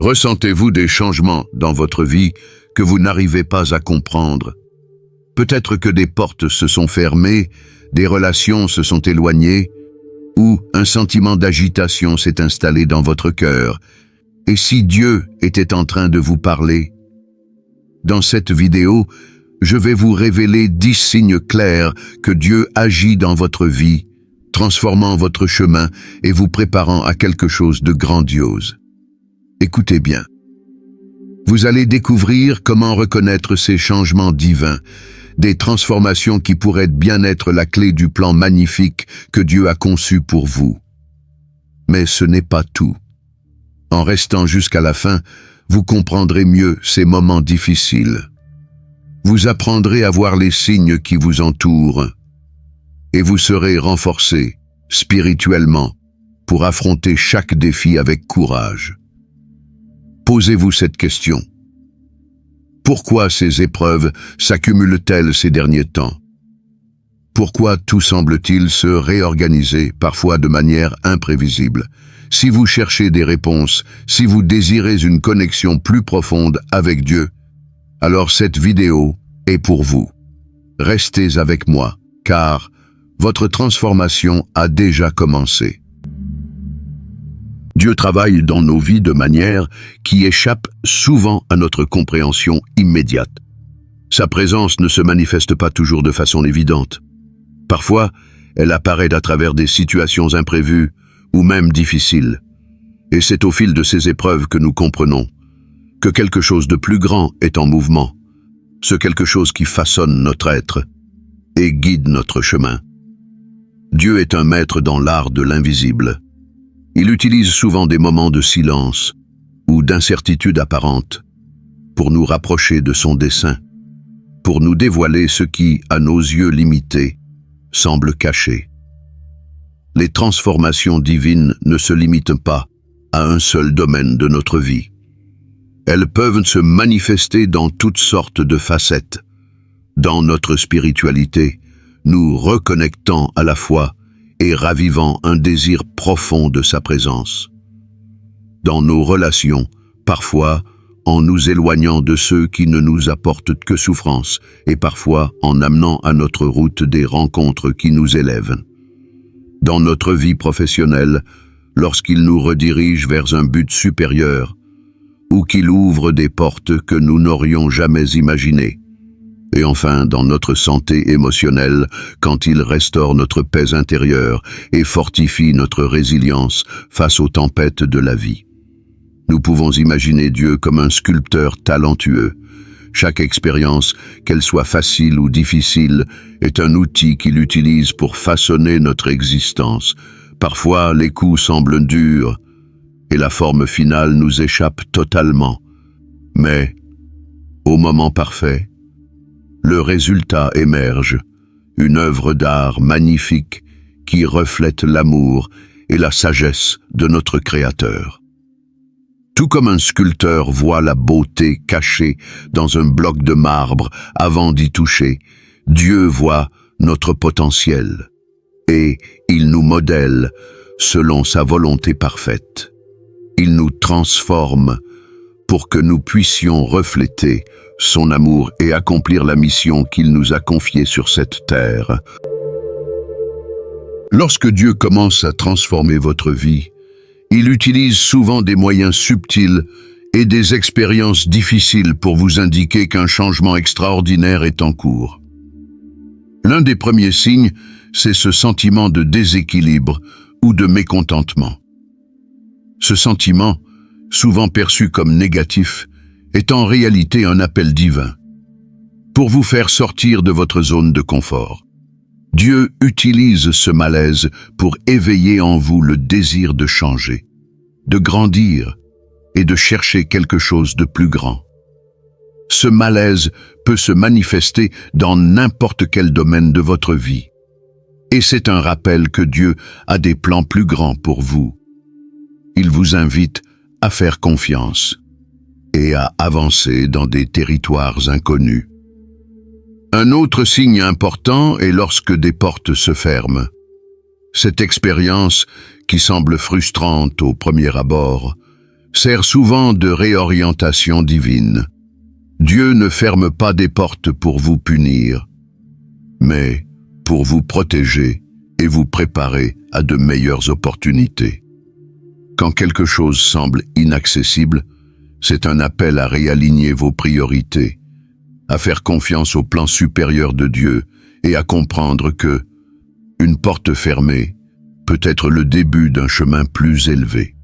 Ressentez-vous des changements dans votre vie que vous n'arrivez pas à comprendre? Peut-être que des portes se sont fermées, des relations se sont éloignées, ou un sentiment d'agitation s'est installé dans votre cœur. Et si Dieu était en train de vous parler? Dans cette vidéo, je vais vous révéler 10 signes clairs que Dieu agit dans votre vie, transformant votre chemin et vous préparant à quelque chose de grandiose. Écoutez bien. Vous allez découvrir comment reconnaître ces changements divins, des transformations qui pourraient bien être la clé du plan magnifique que Dieu a conçu pour vous. Mais ce n'est pas tout. En restant jusqu'à la fin, vous comprendrez mieux ces moments difficiles. Vous apprendrez à voir les signes qui vous entourent et vous serez renforcé spirituellement pour affronter chaque défi avec courage. Posez-vous cette question. Pourquoi ces épreuves s'accumulent-elles ces derniers temps? Pourquoi tout semble-t-il se réorganiser, parfois de manière imprévisible? Si vous cherchez des réponses, si vous désirez une connexion plus profonde avec Dieu, alors cette vidéo est pour vous. Restez avec moi, car votre transformation a déjà commencé. Dieu travaille dans nos vies de manière qui échappe souvent à notre compréhension immédiate. Sa présence ne se manifeste pas toujours de façon évidente. Parfois, elle apparaît à travers des situations imprévues ou même difficiles. Et c'est au fil de ces épreuves que nous comprenons que quelque chose de plus grand est en mouvement, ce quelque chose qui façonne notre être et guide notre chemin. Dieu est un maître dans l'art de l'invisible. Il utilise souvent des moments de silence ou d'incertitude apparente pour nous rapprocher de son dessein, pour nous dévoiler ce qui, à nos yeux limités, semble caché. Les transformations divines ne se limitent pas à un seul domaine de notre vie. Elles peuvent se manifester dans toutes sortes de facettes. Dans notre spiritualité, nous reconnectant à la foi et ravivant un désir profond de sa présence. Dans nos relations, parfois en nous éloignant de ceux qui ne nous apportent que souffrance, et parfois en amenant à notre route des rencontres qui nous élèvent. Dans notre vie professionnelle, lorsqu'il nous redirige vers un but supérieur, ou qu'il ouvre des portes que nous n'aurions jamais imaginées. Et enfin, dans notre santé émotionnelle, quand il restaure notre paix intérieure et fortifie notre résilience face aux tempêtes de la vie. Nous pouvons imaginer Dieu comme un sculpteur talentueux. Chaque expérience, qu'elle soit facile ou difficile, est un outil qu'il utilise pour façonner notre existence. Parfois, les coups semblent durs et la forme finale nous échappe totalement. Mais, au moment parfait, le résultat émerge, une œuvre d'art magnifique qui reflète l'amour et la sagesse de notre Créateur. Tout comme un sculpteur voit la beauté cachée dans un bloc de marbre avant d'y toucher, Dieu voit notre potentiel et il nous modèle selon sa volonté parfaite. Il nous transforme pour que nous puissions refléter son amour et accomplir la mission qu'il nous a confiée sur cette terre. Lorsque Dieu commence à transformer votre vie, il utilise souvent des moyens subtils et des expériences difficiles pour vous indiquer qu'un changement extraordinaire est en cours. L'un des premiers signes, c'est ce sentiment de déséquilibre ou de mécontentement. Ce sentiment, souvent perçu comme négatif, est en réalité un appel divin pour vous faire sortir de votre zone de confort. Dieu utilise ce malaise pour éveiller en vous le désir de changer, de grandir et de chercher quelque chose de plus grand. Ce malaise peut se manifester dans n'importe quel domaine de votre vie. Et c'est un rappel que Dieu a des plans plus grands pour vous. Il vous invite à faire confiance et à avancer dans des territoires inconnus. Un autre signe important est lorsque des portes se ferment. Cette expérience, qui semble frustrante au premier abord, sert souvent de réorientation divine. Dieu ne ferme pas des portes pour vous punir, mais pour vous protéger et vous préparer à de meilleures opportunités. Quand quelque chose semble inaccessible, c'est un appel à réaligner vos priorités, à faire confiance au plan supérieur de Dieu et à comprendre que une porte fermée peut être le début d'un chemin plus élevé.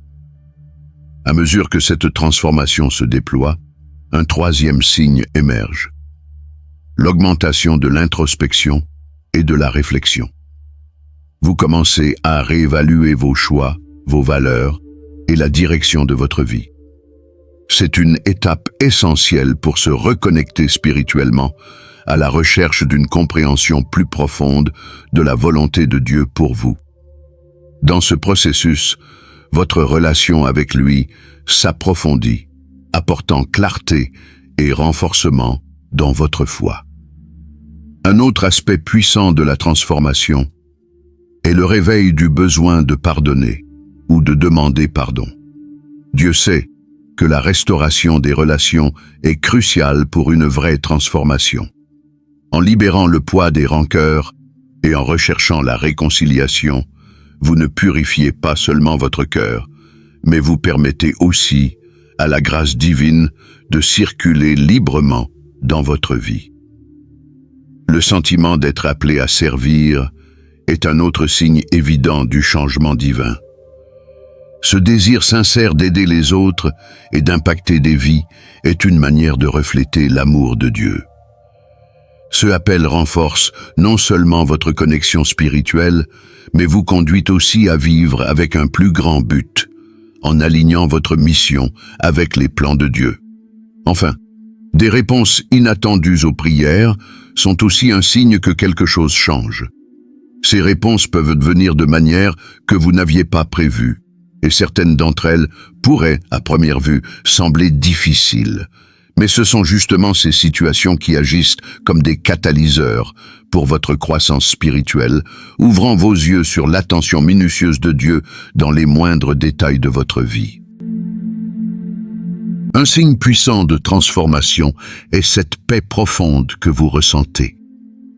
À mesure que cette transformation se déploie, un troisième signe émerge: l'augmentation de l'introspection et de la réflexion. Vous commencez à réévaluer vos choix, vos valeurs et la direction de votre vie. C'est une étape essentielle pour se reconnecter spirituellement à la recherche d'une compréhension plus profonde de la volonté de Dieu pour vous. Dans ce processus, votre relation avec lui s'approfondit, apportant clarté et renforcement dans votre foi. Un autre aspect puissant de la transformation est le réveil du besoin de pardonner ou de demander pardon. Dieu sait que la restauration des relations est cruciale pour une vraie transformation. En libérant le poids des rancœurs et en recherchant la réconciliation, vous ne purifiez pas seulement votre cœur, mais vous permettez aussi à la grâce divine de circuler librement dans votre vie. Le sentiment d'être appelé à servir est un autre signe évident du changement divin. Ce désir sincère d'aider les autres et d'impacter des vies est une manière de refléter l'amour de Dieu. Ce appel renforce non seulement votre connexion spirituelle, mais vous conduit aussi à vivre avec un plus grand but, en alignant votre mission avec les plans de Dieu. Enfin, des réponses inattendues aux prières sont aussi un signe que quelque chose change. Ces réponses peuvent venir de manière que vous n'aviez pas prévue, et certaines d'entre elles pourraient, à première vue, sembler difficiles. Mais ce sont justement ces situations qui agissent comme des catalyseurs pour votre croissance spirituelle, ouvrant vos yeux sur l'attention minutieuse de Dieu dans les moindres détails de votre vie. Un signe puissant de transformation est cette paix profonde que vous ressentez,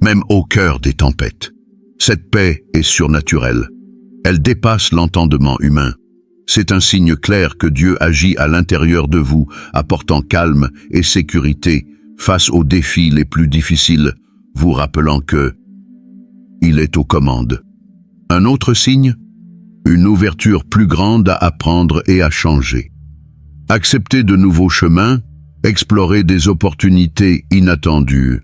même au cœur des tempêtes. Cette paix est surnaturelle. Elle dépasse l'entendement humain. C'est un signe clair que Dieu agit à l'intérieur de vous, apportant calme et sécurité face aux défis les plus difficiles, vous rappelant que il est aux commandes. Un autre signe? Une ouverture plus grande à apprendre et à changer. Accepter de nouveaux chemins, explorer des opportunités inattendues.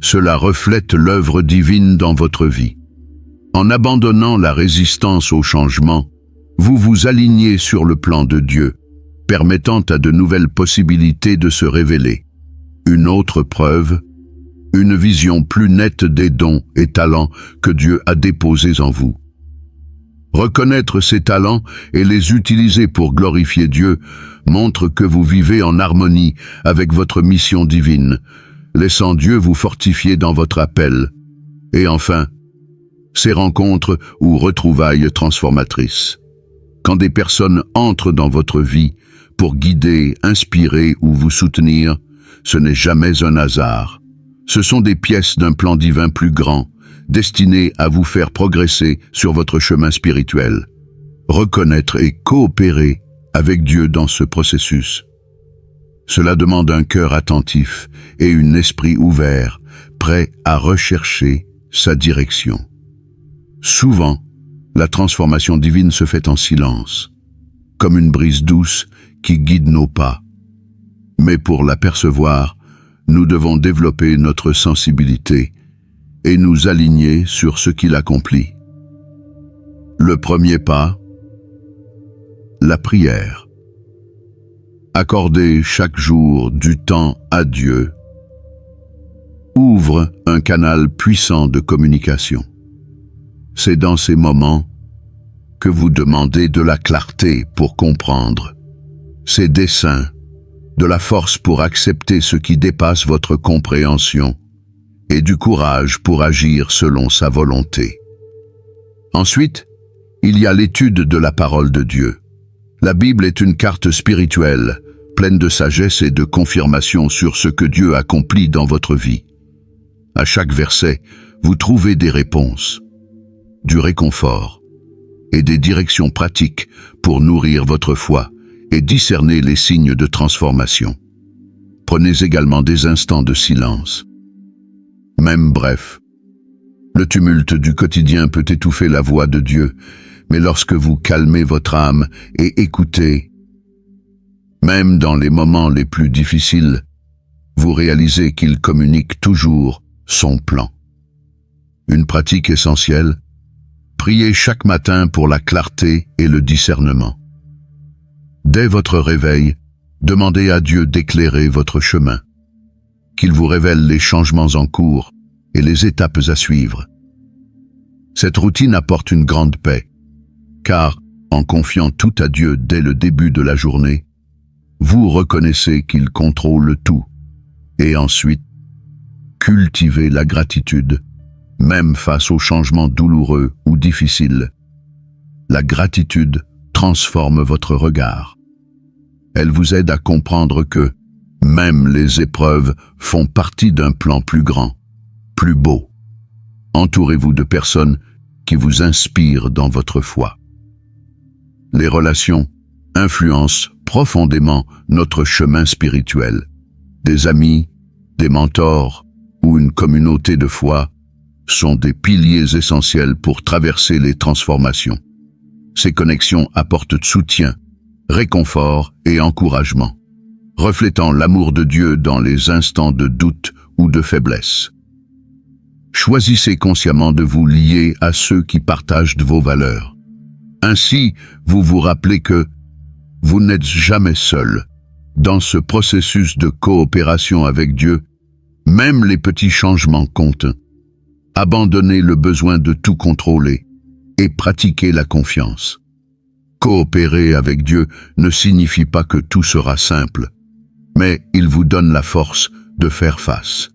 Cela reflète l'œuvre divine dans votre vie. En abandonnant la résistance au changement, vous vous alignez sur le plan de Dieu, permettant à de nouvelles possibilités de se révéler. Une autre preuve, une vision plus nette des dons et talents que Dieu a déposés en vous. Reconnaître ces talents et les utiliser pour glorifier Dieu montre que vous vivez en harmonie avec votre mission divine, laissant Dieu vous fortifier dans votre appel. Et enfin, ces rencontres ou retrouvailles transformatrices. Quand des personnes entrent dans votre vie pour guider, inspirer ou vous soutenir, ce n'est jamais un hasard. Ce sont des pièces d'un plan divin plus grand, destinées à vous faire progresser sur votre chemin spirituel. Reconnaître et coopérer avec Dieu dans ce processus. Cela demande un cœur attentif et un esprit ouvert, prêt à rechercher sa direction. Souvent, la transformation divine se fait en silence, comme une brise douce qui guide nos pas. Mais pour l'apercevoir, nous devons développer notre sensibilité et nous aligner sur ce qu'il accomplit. Le premier pas, la prière. Accorder chaque jour du temps à Dieu ouvre un canal puissant de communication. C'est dans ces moments que vous demandez de la clarté pour comprendre ses desseins, de la force pour accepter ce qui dépasse votre compréhension et du courage pour agir selon sa volonté. Ensuite, il y a l'étude de la parole de Dieu. La Bible est une carte spirituelle, pleine de sagesse et de confirmation sur ce que Dieu accomplit dans votre vie. À chaque verset, vous trouvez des réponses, du réconfort et des directions pratiques pour nourrir votre foi et discerner les signes de transformation. Prenez également des instants de silence. Même bref. Le tumulte du quotidien peut étouffer la voix de Dieu, mais lorsque vous calmez votre âme et écoutez, même dans les moments les plus difficiles, vous réalisez qu'il communique toujours son plan. Une pratique essentielle, priez chaque matin pour la clarté et le discernement. Dès votre réveil, demandez à Dieu d'éclairer votre chemin, qu'il vous révèle les changements en cours et les étapes à suivre. Cette routine apporte une grande paix, car, en confiant tout à Dieu dès le début de la journée, vous reconnaissez qu'il contrôle tout, et ensuite, cultivez la gratitude, même face aux changements douloureux ou difficiles. La gratitude transforme votre regard. Elle vous aide à comprendre que, même les épreuves font partie d'un plan plus grand, plus beau. Entourez-vous de personnes qui vous inspirent dans votre foi. Les relations influencent profondément notre chemin spirituel. Des amis, des mentors ou une communauté de foi sont des piliers essentiels pour traverser les transformations. Ces connexions apportent soutien, réconfort et encouragement, reflétant l'amour de Dieu dans les instants de doute ou de faiblesse. Choisissez consciemment de vous lier à ceux qui partagent vos valeurs. Ainsi, vous vous rappelez que vous n'êtes jamais seul. Dans ce processus de coopération avec Dieu, même les petits changements comptent. Abandonnez le besoin de tout contrôler et pratiquez la confiance. Coopérer avec Dieu ne signifie pas que tout sera simple, mais il vous donne la force de faire face,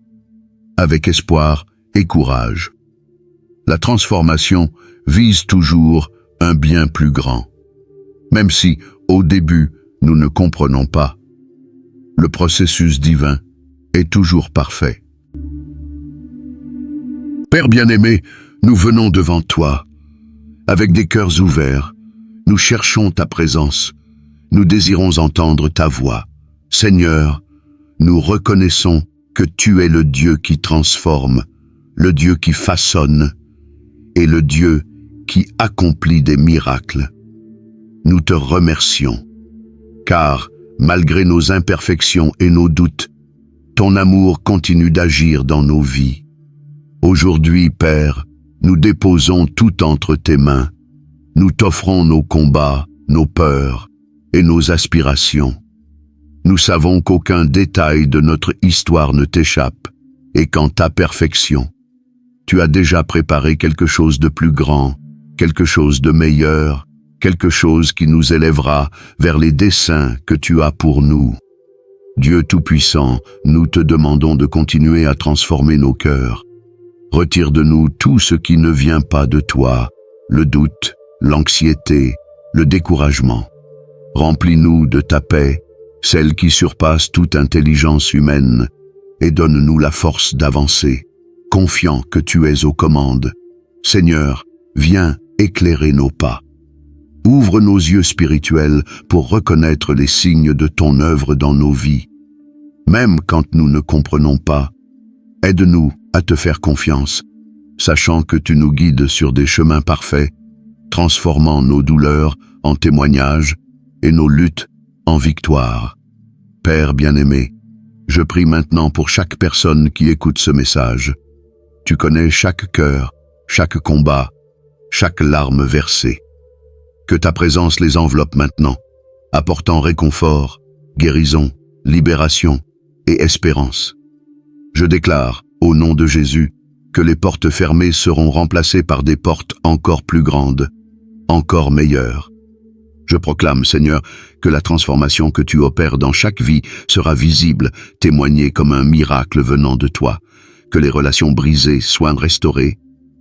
avec espoir et courage. La transformation vise toujours un bien plus grand. Même si, au début, nous ne comprenons pas, le processus divin est toujours parfait. Père bien-aimé, nous venons devant toi. Avec des cœurs ouverts, nous cherchons ta présence. Nous désirons entendre ta voix. Seigneur, nous reconnaissons que tu es le Dieu qui transforme, le Dieu qui façonne et le Dieu qui accomplit des miracles. Nous te remercions, car, malgré nos imperfections et nos doutes, ton amour continue d'agir dans nos vies. Aujourd'hui, Père, nous déposons tout entre tes mains. Nous t'offrons nos combats, nos peurs et nos aspirations. Nous savons qu'aucun détail de notre histoire ne t'échappe et qu'en ta perfection, tu as déjà préparé quelque chose de plus grand, quelque chose de meilleur, quelque chose qui nous élèvera vers les desseins que tu as pour nous. Dieu Tout-Puissant, nous te demandons de continuer à transformer nos cœurs. Retire de nous tout ce qui ne vient pas de toi, le doute, l'anxiété, le découragement. Remplis-nous de ta paix, celle qui surpasse toute intelligence humaine, et donne-nous la force d'avancer, confiant que tu es aux commandes. Seigneur, viens éclairer nos pas. Ouvre nos yeux spirituels pour reconnaître les signes de ton œuvre dans nos vies. Même quand nous ne comprenons pas, aide-nous à te faire confiance, sachant que tu nous guides sur des chemins parfaits, transformant nos douleurs en témoignages et nos luttes en victoire. Père bien-aimé, je prie maintenant pour chaque personne qui écoute ce message. Tu connais chaque cœur, chaque combat, chaque larme versée. Que ta présence les enveloppe maintenant, apportant réconfort, guérison, libération et espérance. Je déclare, au nom de Jésus, que les portes fermées seront remplacées par des portes encore plus grandes, encore meilleures. Je proclame, Seigneur, que la transformation que tu opères dans chaque vie sera visible, témoignée comme un miracle venant de toi, que les relations brisées soient restaurées,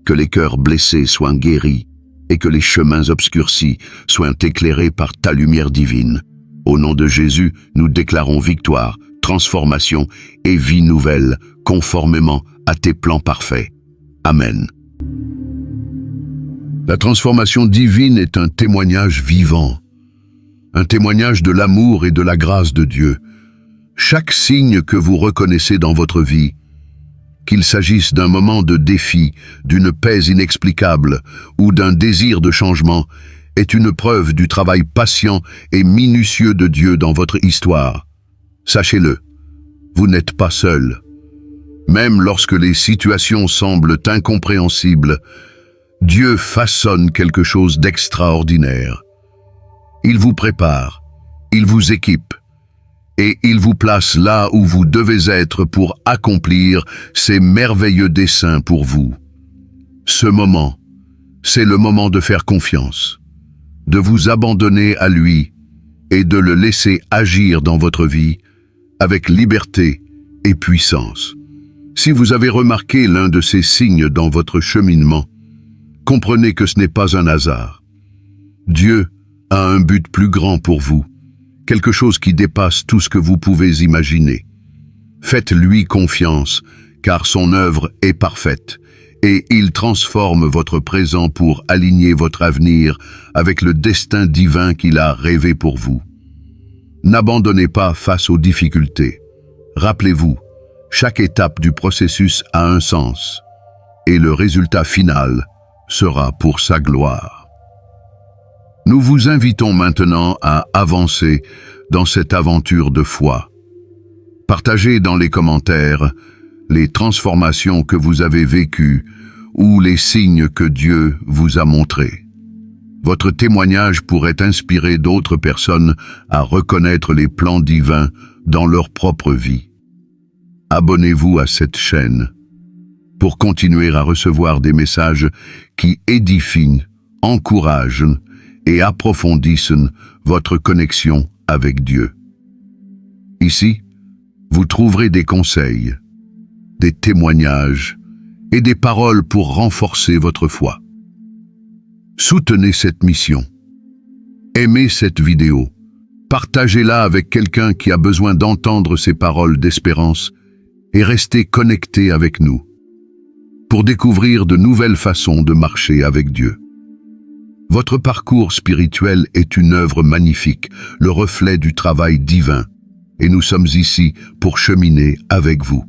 que les cœurs blessés soient guéris, et que les chemins obscurcis soient éclairés par ta lumière divine. Au nom de Jésus, nous déclarons victoire, transformation et vie nouvelle, conformément à tes plans parfaits. Amen. La transformation divine est un témoignage vivant, un témoignage de l'amour et de la grâce de Dieu. Chaque signe que vous reconnaissez dans votre vie, qu'il s'agisse d'un moment de défi, d'une paix inexplicable ou d'un désir de changement, est une preuve du travail patient et minutieux de Dieu dans votre histoire. Sachez-le, vous n'êtes pas seul. Même lorsque les situations semblent incompréhensibles, Dieu façonne quelque chose d'extraordinaire. Il vous prépare, il vous équipe, et il vous place là où vous devez être pour accomplir ses merveilleux desseins pour vous. Ce moment, c'est le moment de faire confiance, de vous abandonner à lui et de le laisser agir dans votre vie avec liberté et puissance. Si vous avez remarqué l'un de ces signes dans votre cheminement, comprenez que ce n'est pas un hasard. Dieu a un but plus grand pour vous, quelque chose qui dépasse tout ce que vous pouvez imaginer. Faites-lui confiance, car son œuvre est parfaite, et il transforme votre présent pour aligner votre avenir avec le destin divin qu'il a rêvé pour vous. N'abandonnez pas face aux difficultés. Rappelez-vous, chaque étape du processus a un sens, et le résultat final sera pour sa gloire. Nous vous invitons maintenant à avancer dans cette aventure de foi. Partagez dans les commentaires les transformations que vous avez vécues ou les signes que Dieu vous a montrés. Votre témoignage pourrait inspirer d'autres personnes à reconnaître les plans divins dans leur propre vie. Abonnez-vous à cette chaîne pour continuer à recevoir des messages qui édifient, encouragent et approfondissent votre connexion avec Dieu. Ici, vous trouverez des conseils, des témoignages et des paroles pour renforcer votre foi. Soutenez cette mission. Aimez cette vidéo. Partagez-la avec quelqu'un qui a besoin d'entendre ces paroles d'espérance et restez connecté avec nous pour découvrir de nouvelles façons de marcher avec Dieu. Votre parcours spirituel est une œuvre magnifique, le reflet du travail divin, et nous sommes ici pour cheminer avec vous.